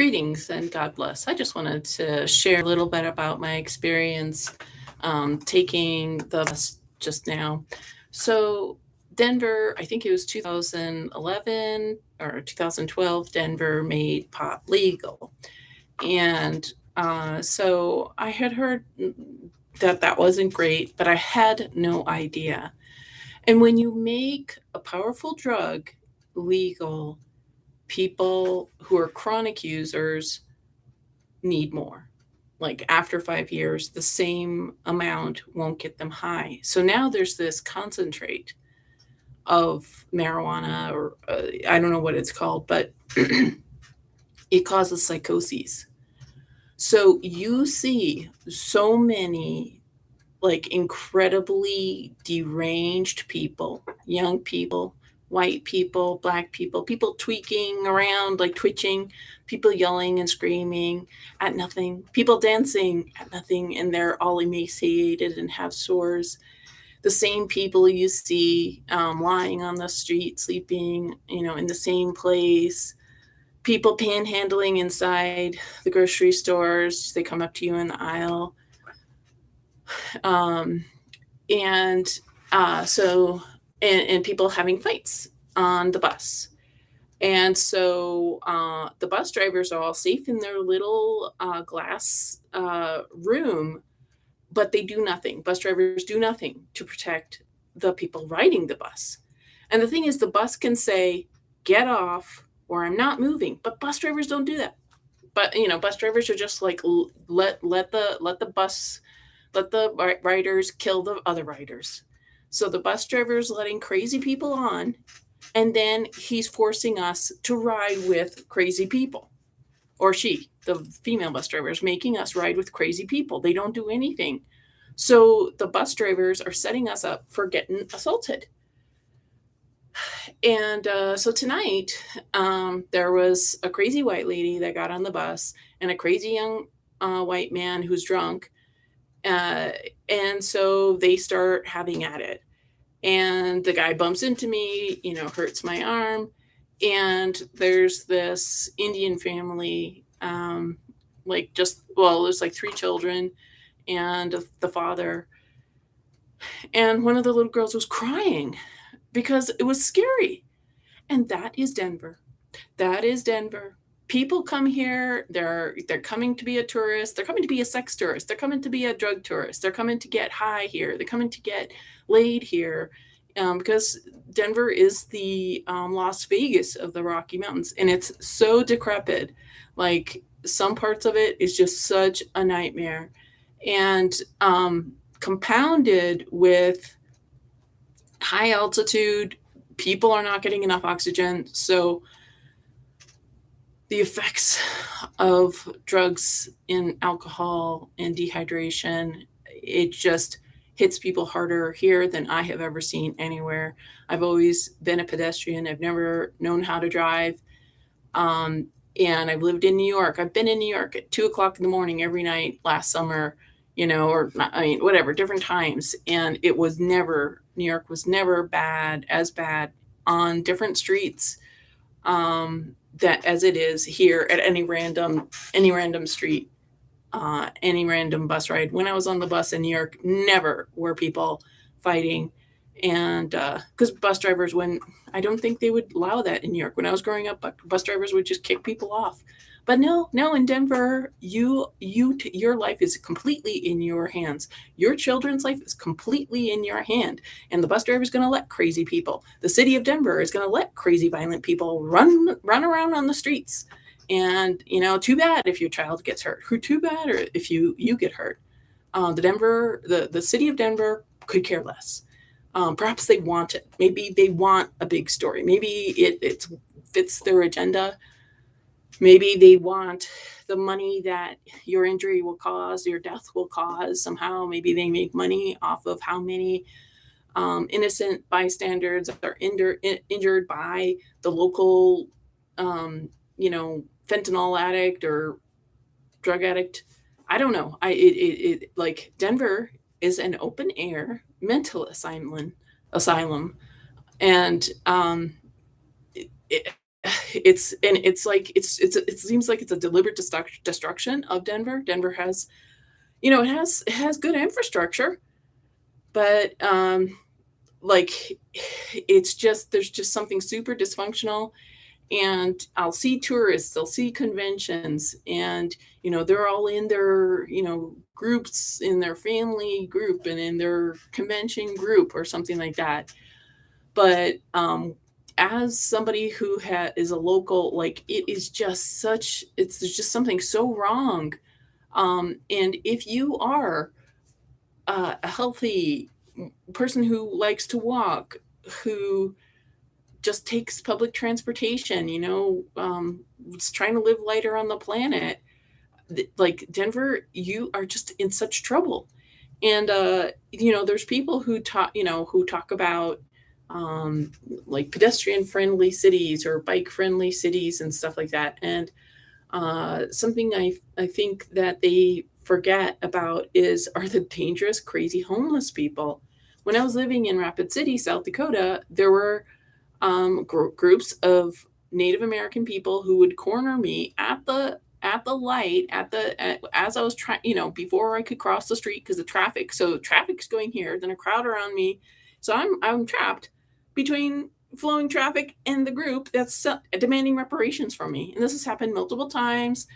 Greetings and God bless. I just wanted to share a little bit about my experience taking the bus just now. So, Denver, I think it was 2011 or 2012, Denver made pot legal. And so I had heard that that wasn't great, but I had no idea. And when you make a powerful drug legal, people who are chronic users need more. Like after 5 years, the same amount won't get them high. So now there's this concentrate of marijuana, or I don't know what it's called, but it causes psychoses. So you see so many like incredibly deranged people, young people, white people, black people, people tweaking around, like twitching, people yelling and screaming at nothing, people dancing at nothing, and they're all emaciated and have sores. The same people you see lying on the street, sleeping, in the same place. People panhandling inside the grocery stores. They come up to you in the aisle. Um, and so and people having fights on the bus. And so the bus drivers are all safe in their little glass room, but they do nothing. Bus drivers do nothing to protect the people riding the bus. And the thing is, the bus can say, get off or I'm not moving, but bus drivers don't do that. But bus drivers are just like, let the riders kill the other riders. So the bus driver is letting crazy people on, and then he's forcing us to ride with crazy people. Or she, the female bus driver, is making us ride with crazy people. They don't do anything. So the bus drivers are setting us up for getting assaulted. And so tonight, there was a crazy white lady that got on the bus and a crazy young white man who's drunk. Uh, and so they start having at it. And the guy bumps into me, hurts my arm. And there's this Indian family, there's like three children and the father. And one of the little girls was crying because it was scary. And that is Denver. That is Denver. People come here, they're coming to be a tourist, they're coming to be a sex tourist, they're coming to be a drug tourist, they're coming to get high here, they're coming to get laid here, because Denver is the Las Vegas of the Rocky Mountains, and it's so decrepit. Like some parts of it is just such a nightmare, and compounded with high altitude, people are not getting enough oxygen. So the effects of drugs and alcohol and dehydration, it just hits people harder here than I have ever seen anywhere. I've always been a pedestrian. I've never known how to drive. And I've lived in New York. I've been in New York at 2 o'clock in the morning every night last summer, or not, whatever, different times. And New York was never as bad on different streets. That as it is here at any random street, any random bus ride. When I was on the bus in New York, never were people fighting, and because bus drivers, I don't think they would allow that in New York. When I was growing up, bus drivers would just kick people off. But no, in Denver, your life is completely in your hands. Your children's life is completely in your hand, and the bus driver is going to let crazy people. The city of Denver is going to let crazy, violent people run around on the streets. And too bad if your child gets hurt. Too bad, or if you get hurt. The city of Denver could care less. Perhaps they want it. Maybe they want a big story. Maybe it fits their agenda. Maybe they want the money that your injury will cause, your death will cause somehow. Maybe they make money off of how many innocent bystanders are injured by the local, fentanyl addict or drug addict. I don't know. Like Denver is an open air mental asylum, and it's like it seems like it's a deliberate destruction of Denver. Denver has, it has good infrastructure, but like it's just there's just something super dysfunctional. And I'll see tourists, I'll see conventions, and they're all in their groups, in their family group and in their convention group or something like that. But as somebody who is a local, like, it is just such it's there's just something so wrong. And if you are a healthy person who likes to walk, who just takes public transportation, is trying to live lighter on the planet, like Denver, you are just in such trouble. And there's people who talk about like pedestrian friendly cities or bike friendly cities and stuff like that. And something I think that they forget about are the dangerous, crazy homeless people. When I was living in Rapid City, South Dakota, there were groups of Native American people who would corner me at the light as I was trying, before I could cross the street because the traffic. So traffic's going here, then a crowd around me, so I'm trapped between flowing traffic and the group that's demanding reparations from me. And this has happened multiple times.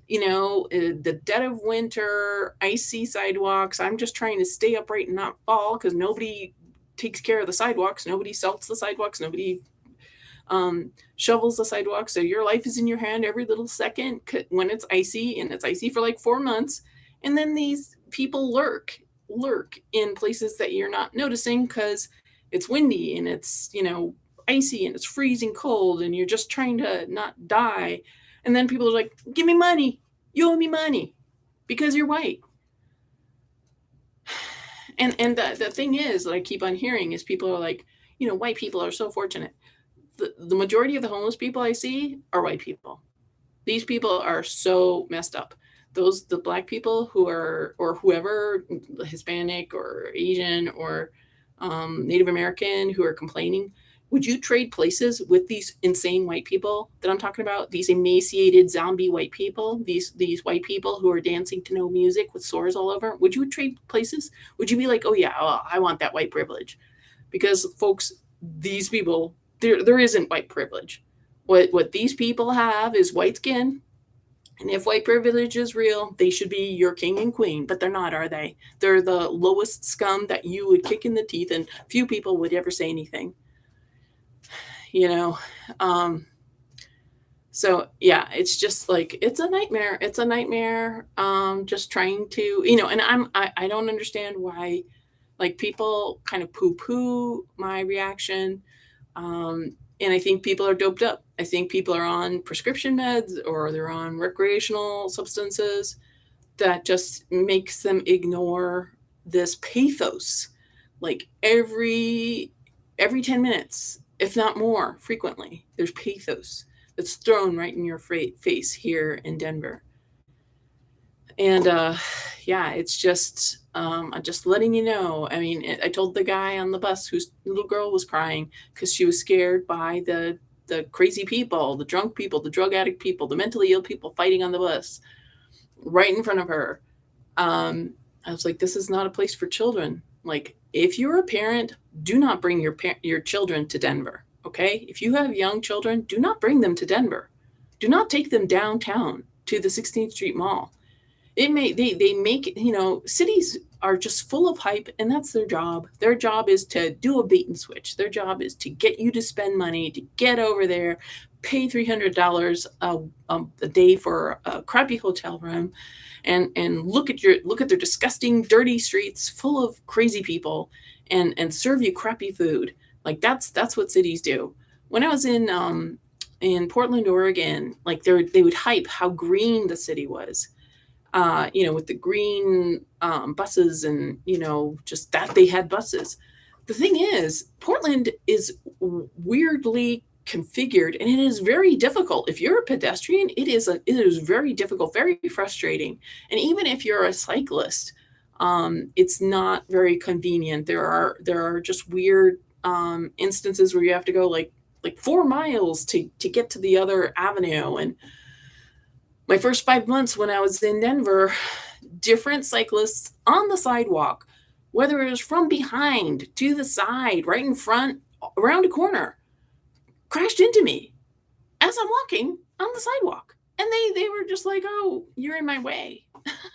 The dead of winter, icy sidewalks. I'm just trying to stay upright and not fall because nobody takes care of the sidewalks. Nobody salts the sidewalks. Nobody shovels the sidewalk. So your life is in your hand every little second when it's icy, and it's icy for like 4 months. And then these people lurk in places that you're not noticing because it's windy and it's, icy and it's freezing cold and you're just trying to not die. And then people are like, give me money. You owe me money because you're white. And the thing is that I keep on hearing is people are like, white people are so fortunate. The majority of the homeless people I see are white people. These people are so messed up. The black people who are, or whoever, Hispanic or Asian or Native American, who are complaining, would you trade places with these insane white people that I'm talking about? These emaciated zombie white people, these white people who are dancing to no music with sores all over. Would you trade places? Would you be like, oh yeah, I want that white privilege? Because folks, these people, there isn't white privilege. What these people have is white skin. And if white privilege is real, they should be your king and queen, but they're not, are they? They're the lowest scum that you would kick in the teeth, and few people would ever say anything. you know so yeah, it's just like it's a nightmare. It's a nightmare, just trying to, and I don't understand why, like, people kind of poo poo my reaction. And I think people are doped up. I think people are on prescription meds or they're on recreational substances that just makes them ignore this pathos, like every 10 minutes, if not more frequently, there's pathos that's thrown right in your face here in Denver. And yeah, it's just I'm just letting you know. I mean, I told the guy on the bus whose little girl was crying because she was scared by the crazy people, the drunk people, the drug addict people, the mentally ill people fighting on the bus right in front of her. I was like, this is not a place for children. Like, if you're a parent, do not bring your children to Denver. Okay, if you have young children, do not bring them to Denver. Do not take them downtown to the 16th Street Mall. They make, cities are just full of hype, and that's their job. Their job is to do a bait and switch. Their job is to get you to spend money, to get over there, pay $300 a day for a crappy hotel room, and look at their disgusting, dirty streets full of crazy people, and serve you crappy food. Like, that's what cities do. When I was in Portland, Oregon, like, they would hype how green the city was, with the green buses, and, just that they had buses. The thing is, Portland is weirdly configured, and it is very difficult. If you're a pedestrian, it is very difficult, very frustrating. And even if you're a cyclist, it's not very convenient. There are just weird instances where you have to go, like, like 4 miles to get to the other avenue. And my first 5 months when I was in Denver, different cyclists on the sidewalk, whether it was from behind, to the side, right in front, around a corner, crashed into me as I'm walking on the sidewalk. And they were just like, "Oh, you're in my way."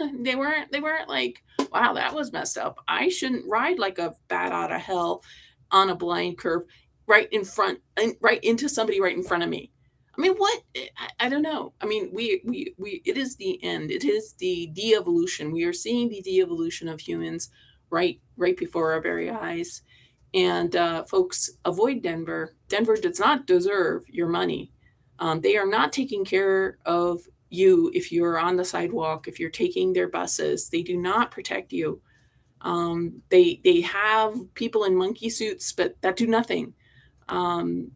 They weren't like, "Wow, that was messed up. I shouldn't ride like a bat out of hell on a blind curve right in front and right into somebody right in front of me." I mean, what? I don't know. I mean, we it is the end. It is the de-evolution. We are seeing the de-evolution of humans right before our very eyes. And folks, avoid Denver. Denver does not deserve your money. They are not taking care of you if you're on the sidewalk, if you're taking their buses. They do not protect you. They have people in monkey suits, but that do nothing. Um,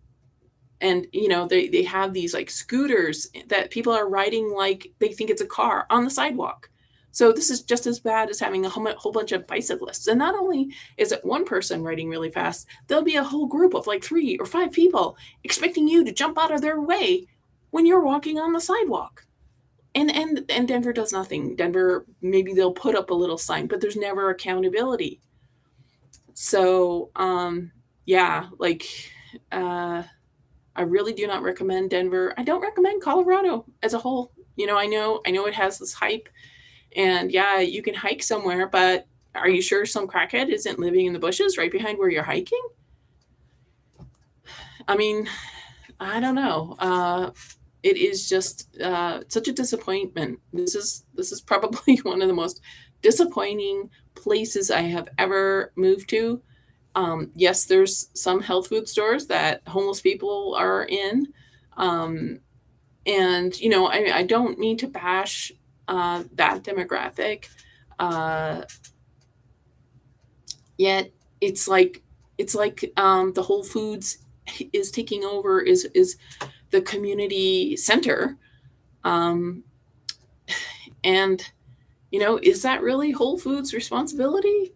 and they have these like scooters that people are riding like they think it's a car on the sidewalk. So this is just as bad as having a whole bunch of bicyclists. And not only is it one person riding really fast, there'll be a whole group of like 3 or 5 people expecting you to jump out of their way when you're walking on the sidewalk. And Denver does nothing. Denver, maybe they'll put up a little sign, but there's never accountability. So yeah, like uh I really do not recommend Denver. I don't recommend Colorado as a whole. I know it has this hype, and yeah, you can hike somewhere, but are you sure some crackhead isn't living in the bushes right behind where you're hiking? I mean, I don't know. It is just such a disappointment. This is probably one of the most disappointing places I have ever moved to. Yes, there's some health food stores that homeless people are in. Um, and, I don't mean to bash that demographic. Uh, Yet it's like the Whole Foods is taking over, is the community center. Um, and, is that really Whole Foods' responsibility?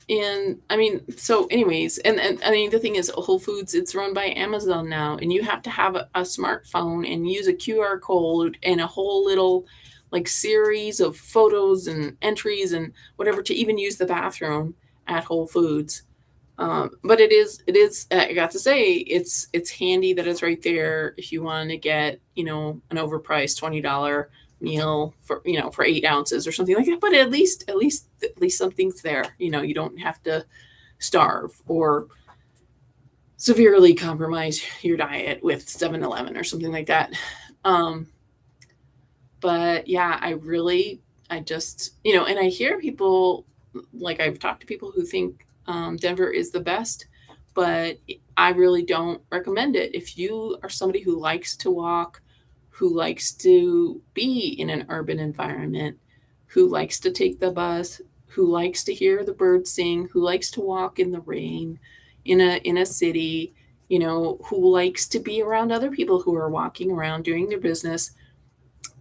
And I mean, so anyways, and I mean, the thing is, Whole Foods, it's run by Amazon now, and you have to have a smartphone and use a QR code and a whole little like series of photos and entries and whatever to even use the bathroom at Whole Foods. But it is. I got to say, it's handy that it's right there if you want to get an overpriced $20 meal for 8 ounces or something like that. But at least something's there. You don't have to starve or severely compromise your diet with 7-Eleven or something like that. Um, but yeah, I just and I hear people, like I've talked to people who think Denver is the best, but I really don't recommend it. If you are somebody who likes to walk, who likes to be in an urban environment, who likes to take the bus, who likes to hear the birds sing, who likes to walk in the rain in a city, who likes to be around other people who are walking around doing their business,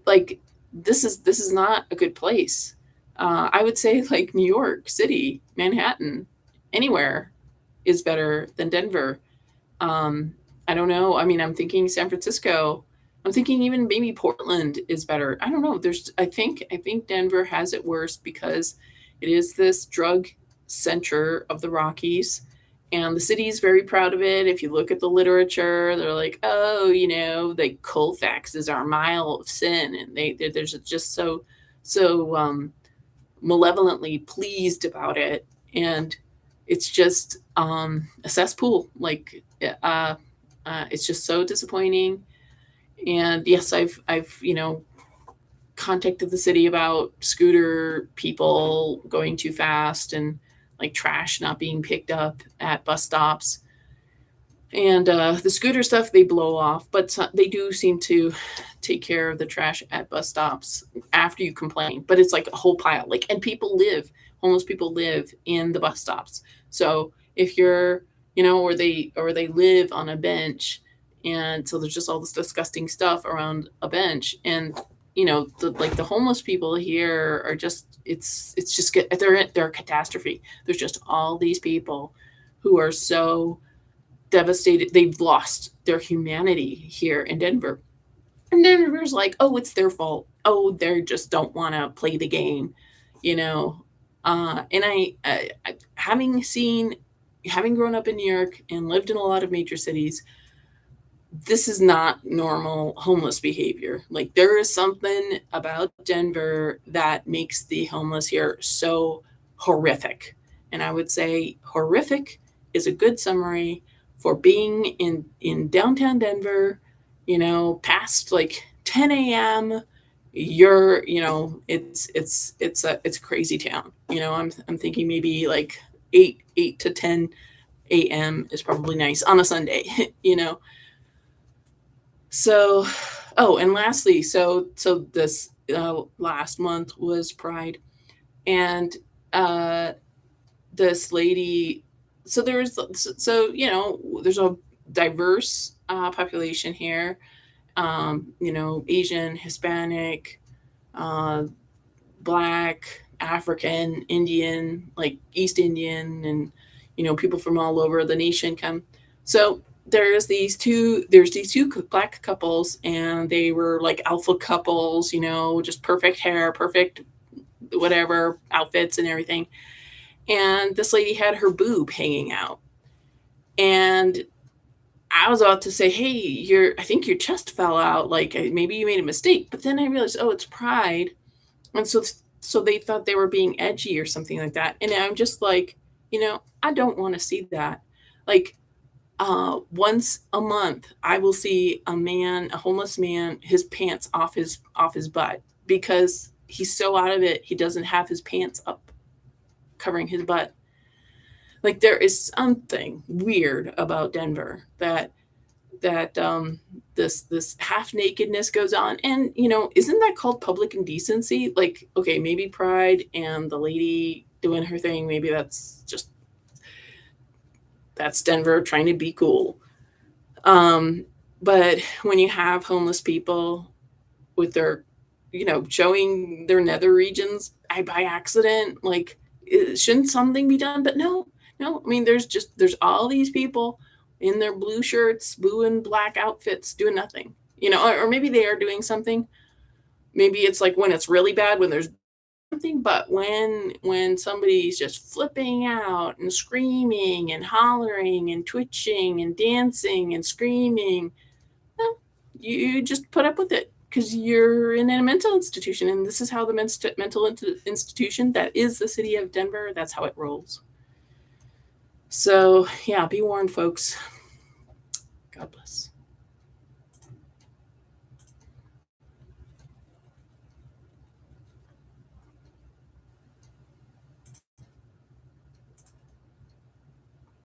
like this is not a good place. I would say like New York City, Manhattan, anywhere is better than Denver. Um, I don't know. I mean, I'm thinking San Francisco. I'm thinking even maybe Portland is better. I don't know. I think Denver has it worse because it is this drug center of the Rockies. And the city is very proud of it. If you look at the literature, they're like, oh, like Colfax is our mile of sin, and they're just so malevolently pleased about it, and it's just a cesspool. Like, it's just so disappointing. And yes, I've contacted the city about scooter people going too fast and like trash not being picked up at bus stops. And the scooter stuff they blow off, but they do seem to take care of the trash at bus stops after you complain. But it's like a whole pile. Like, and homeless people live in the bus stops. So if you're, or they live on a bench, and so there's just all this disgusting stuff around a bench, and the homeless people here are just it's just they're a catastrophe. There's just all these people who are so devastated. They've lost their humanity here in Denver. And Denver's like, oh, it's their fault. Oh, they just don't want to play the game, you know. And having grown up in New York and lived in a lot of major cities, this is not normal homeless behavior. Like, there is something about Denver that makes the homeless here so horrific. And I would say horrific is a good summary for being in downtown Denver, past like 10 a.m. You're, it's a crazy town. I'm thinking maybe like 8 to 10 a.m. is probably nice on a Sunday, you know. So, oh, and lastly, so this last month was Pride, and uh, this lady. So there's a diverse population here. Asian, Hispanic, uh, Black, African, Indian, like East Indian, and people from all over the nation come. So there's these two black couples, and they were like alpha couples, just perfect hair, perfect whatever outfits and everything. And this lady had her boob hanging out, and I was about to say, hey, I think your chest fell out, like maybe you made a mistake. But then I realized, oh, it's Pride. And so they thought they were being edgy or something like that. And I'm just like, I don't want to see that. Like, once a month I will see a homeless man, his pants off his butt, because he's so out of it he doesn't have his pants up covering his butt. Like, there is something weird about Denver that this half nakedness goes on. And isn't that called public indecency? Like, okay, maybe Pride and the lady doing her thing, maybe that's Denver trying to be cool. But when you have homeless people with their showing their nether regions by accident, like, shouldn't something be done? But no, no, I mean, there's all these people in their blue shirts, blue and black outfits, doing nothing, or maybe they are doing something. Maybe it's like when it's really bad, when there's something. But when somebody's just flipping out and screaming and hollering and twitching and dancing and screaming, well, you just put up with it because you're in a mental institution, and this is how the mental institution that is the city of Denver, that's how it rolls. So yeah, be warned, folks.